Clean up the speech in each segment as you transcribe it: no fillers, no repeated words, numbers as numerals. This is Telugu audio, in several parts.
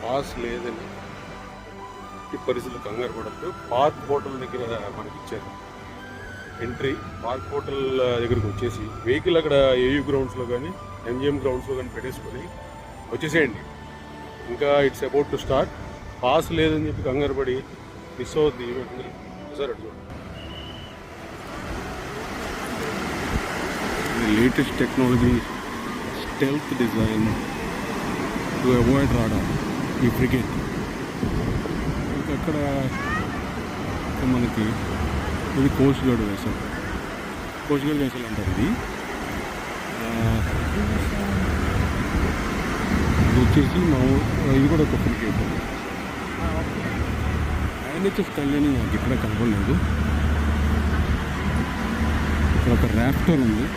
పాస్ లేదని ఈ పరిస్థితులు కంగారు పడద్దు. పార్క్ హోటల్ దగ్గర మనకి ఇచ్చారు ఎంట్రీ. పార్క్ హోటల్ దగ్గరికి వచ్చేసి వెహికల్ అక్కడ ఏయూ గ్రౌండ్స్లో కానీ ఎంజిఎం గ్రౌండ్స్లో కానీ పెట్టేసుకొని వచ్చేసేయండి. ఇంకా it's about to start. Pass లేదని చెప్పి కంగారు పడి మిస్ అవుద్ది ఈవెంట్ని. సార్ అటు latest technology, stealth design to avoid radar ఈ ఫ్రిగేట్. అక్కడ మనకి ఇది కోస్ట్ గార్డ్ వేసారు. కోస్ట్ గార్డ్ వేసాలు అంటారు. ఇది వచ్చేసి ఇది కూడా ఒక ఫ్రిగేట్. ఐఎన్హెచ్ఎస్ కళ్యాణి నాకు ఇక్కడ కనపడలేదు. ఇక్కడ ఒక ర్యాప్టర్ ఉంది.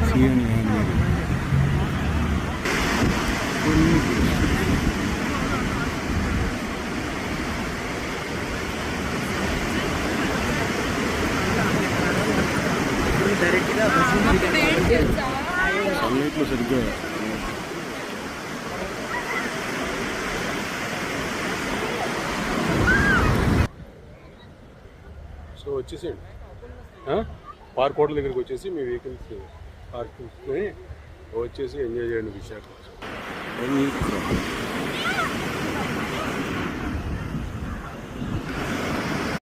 సీ అండ్ ల్యాండ్ మీద సన్లైట్లో సరిగ్గా సో వచ్చేసేయండి. పార్క్ హోటల్ దగ్గరికి వచ్చేసి మీ వెహికల్స్ పార్క్ చేసుకొని వచ్చేసి ఎంజాయ్ చేయండి విశాఖ.